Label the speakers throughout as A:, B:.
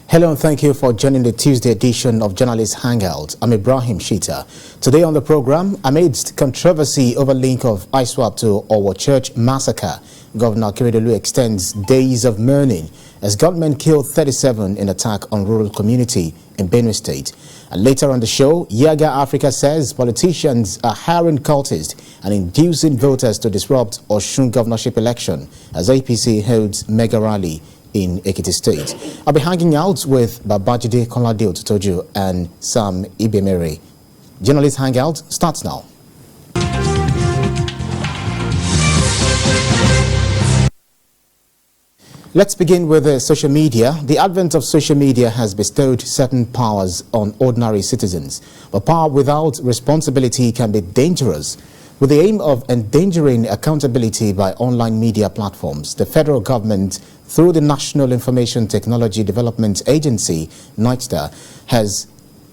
A: Hello and thank you for joining the Tuesday edition of Journalist Hangout. I'm Ibrahim Shita. Today on the program, amidst controversy over link of ISWAP to Owo Church massacre, Governor Akeredolu extends days of mourning as gunmen killed 37 in attack on rural community in Benue State. And later on the show, Yaga Africa says politicians are hiring cultists and inducing voters to disrupt Osun governorship election as APC holds mega rally in Ekiti State. I'll be hanging out with Babajide Konlade Otutoju and Sam Ibemere. Journalist Hangout starts now. Let's begin with social media. The advent of social media has bestowed certain powers on ordinary citizens. But power without responsibility can be dangerous. With the aim of endangering accountability by online media platforms, the federal government, through the National Information Technology Development Agency, NITDA, has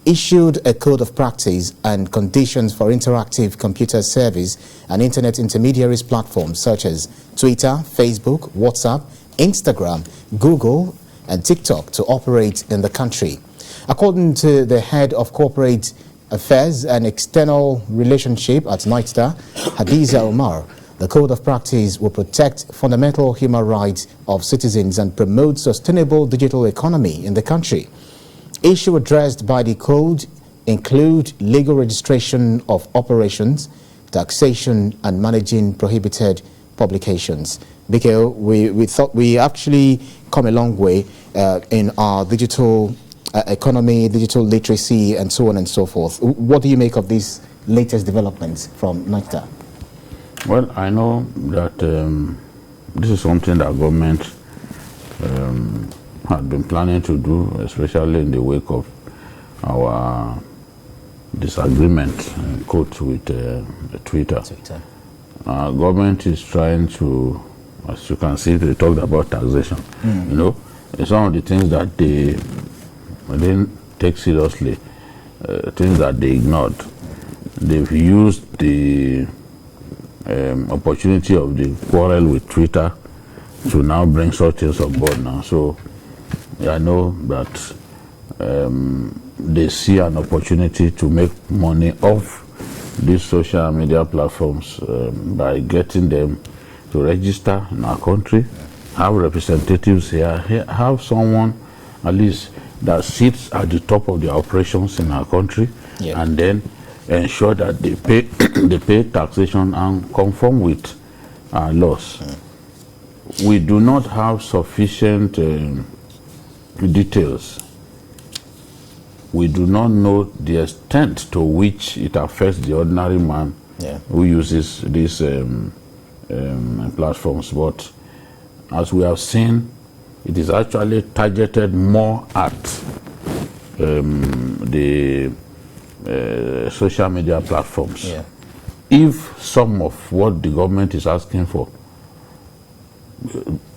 A: issued a code of practice and conditions for interactive computer service and internet intermediaries platforms such as Twitter, Facebook, WhatsApp, Instagram, Google, and TikTok to operate in the country. According to the head of corporate affairs and external relationship at NITDA, Hadiza Omar, the code of practice will protect fundamental human rights of citizens and promote sustainable digital economy in the country. Issues addressed by the code include legal registration of operations, taxation, and managing prohibited publications. Because we thought we actually come a long way in our digital economy, digital literacy, and so on and so forth. What do you make of these latest developments from NITDA?
B: Well, I know that this is something that government had been planning to do, especially in the wake of our disagreement, quote, with Twitter. Government is trying to, as you can see, they talked about taxation. You know, it's one of the things that they didn't take seriously, things that they ignored. They've used the opportunity of the quarrel with Twitter to now bring such things on board now. So I know that they see an opportunity to make money off these social media platforms by getting them to register in our country, have representatives here, have someone at least that sits at the top of the operations in our country, and then ensure that they pay taxation and conform with our laws. We do not have sufficient details. We do not know the extent to which it affects the ordinary man who uses these platforms. But as we have seen, it is actually targeted more at the social media platforms. If some of what the government is asking for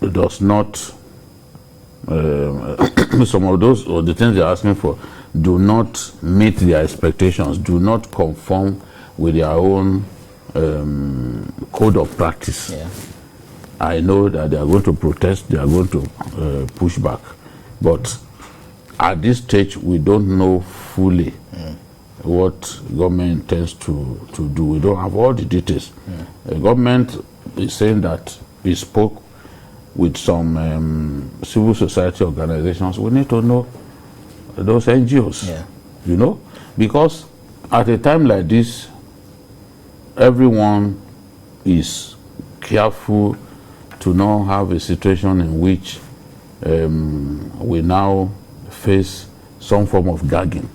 B: does not, some of those or the things they're asking for do not meet their expectations, do not conform with their own code of practice, I know that they are going to protest, they are going to push back. But at this stage, we don't know fully what government intends to do. We don't have all the details. The government is saying that we spoke with some civil society organizations. We need to know those NGOs, you know, because at a time like this, everyone is careful to not have a situation in which we now face some form of gagging,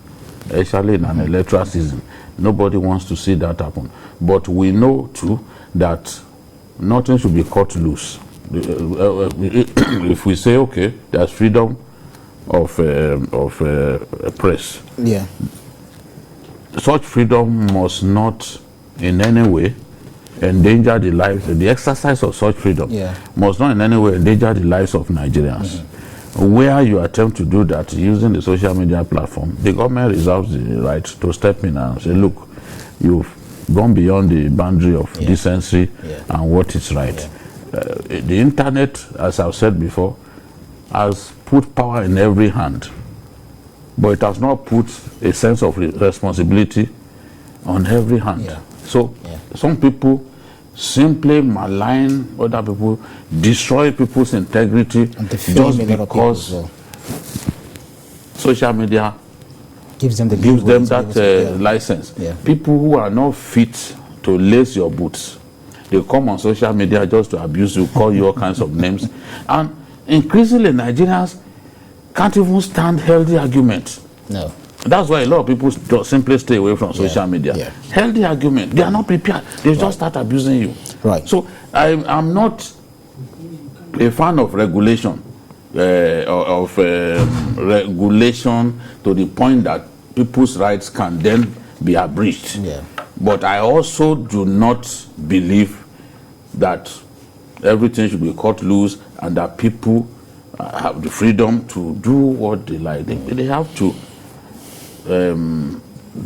B: especially in an electoral season. Nobody wants to see that happen. But we know too that nothing should be cut loose. If we say, okay, there's freedom of press, such freedom must not in any way endanger the lives, the exercise of such freedom must not in any way endanger the lives of Nigerians. Where you attempt to do that using the social media platform, the government reserves the right to step in and say, look, you've gone beyond the boundary of decency and what is right. The internet, as I've said before, has put power in every hand, but it has not put a sense of responsibility on every hand.
A: Yeah.
B: So some people simply malign other people, destroy people's integrity just because social media
A: gives them
B: that license.
A: Yeah.
B: People who are not fit to lace your boots, they come on social media just to abuse you, call you all kinds of names. And increasingly, Nigerians can't even stand healthy arguments.
A: No.
B: That's why a lot of people simply stay away from social media.
A: Yeah.
B: Healthy argument, they are not prepared. They just start abusing you.
A: Right.
B: So I'm not a fan of regulation, regulation to the point that people's rights can then be abridged.
A: Yeah.
B: But I also do not believe that everything should be cut loose and that people have the freedom to do what they like. They have to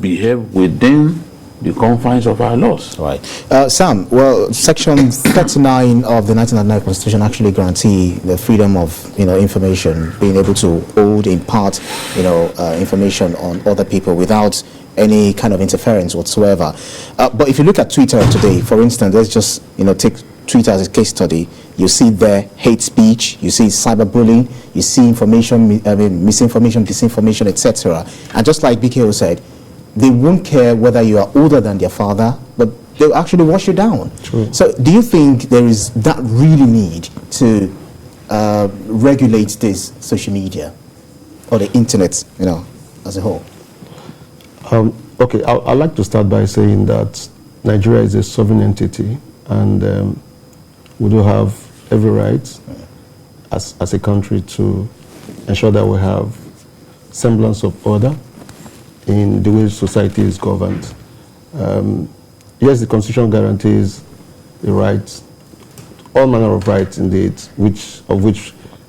B: behave within the confines of our laws.
A: Right. Sam, well, Section 39 of the 1999 Constitution actually guarantee the freedom of, information, being able to hold, impart, information on other people without any kind of interference whatsoever. But if you look at Twitter today, for instance, let's just, take Twitter as a case study. You see there hate speech, you see cyberbullying, you see misinformation, disinformation, etc. And just like BKO said, they won't care whether you are older than their father, but they'll actually wash you down.
C: True.
A: So do you think there is that really need to regulate this social media or the internet, as a whole?
C: Okay, I'd like to start by saying that Nigeria is a sovereign entity, and we do have every right as a country to ensure that we have semblance of order in the way society is governed. Yes, the Constitution guarantees the rights, all manner of rights indeed, which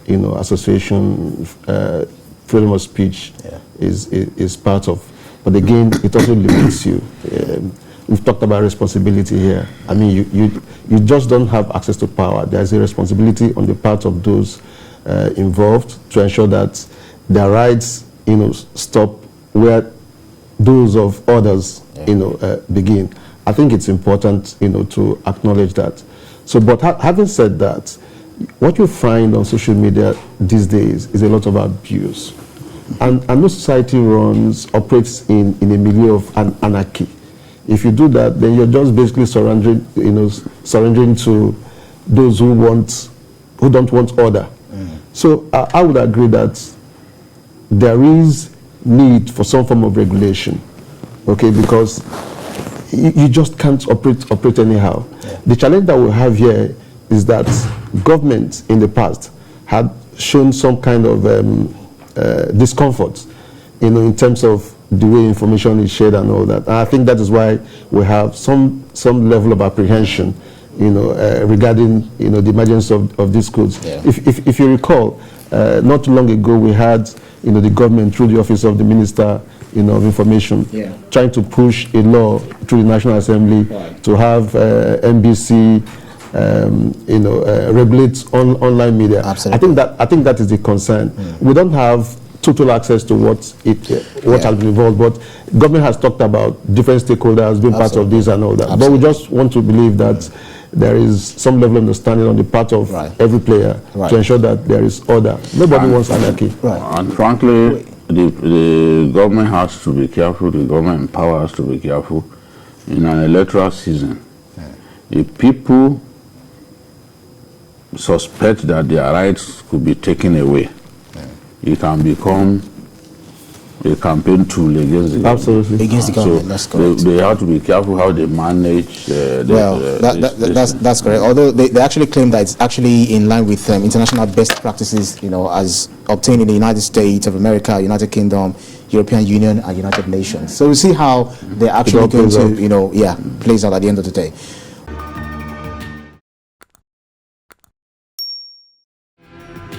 C: association, freedom of speech is part of. But again, it also limits you. We've talked about responsibility here. I mean, you just don't have access to power. There's a responsibility on the part of those involved to ensure that their rights, stop where those of others, begin. I think it's important, to acknowledge that. So, but having said that, what you find on social media these days is a lot of abuse. And no society operates in a milieu of anarchy. If you do that, then you're just basically surrendering to those who don't want order. So I would agree that there is need for some form of regulation, okay, because you just can't operate anyhow. Yeah. The challenge that we have here is that government in the past had shown some kind of discomfort, in terms of the way information is shared and all that. And I think that is why we have some level of apprehension, regarding the emergence of these codes. Yeah. If you recall, not too long ago we had the government through the office of the Minister of Information trying to push a law through the National Assembly to have NBC regulate online media.
A: Absolutely.
C: I think that is the concern. We don't have total access to what has been involved, but government has talked about different stakeholders being part of this and all that. But we just want to believe that there is some level of understanding on the part of every player to ensure that there is order. Nobody wants anarchy.
B: And frankly, the government has to be careful, the government in power has to be careful in an electoral season. If people suspect that their rights could be taken away, it can become a campaign tool against the government.
C: Absolutely.
A: Against the government, that's correct.
B: They have to be careful how they manage
A: that's correct. Although they actually claim that it's actually in line with international best practices, as obtained in the United States of America, United Kingdom, European Union, and United Nations. So we'll see how they're actually going to, plays out at the end of the day.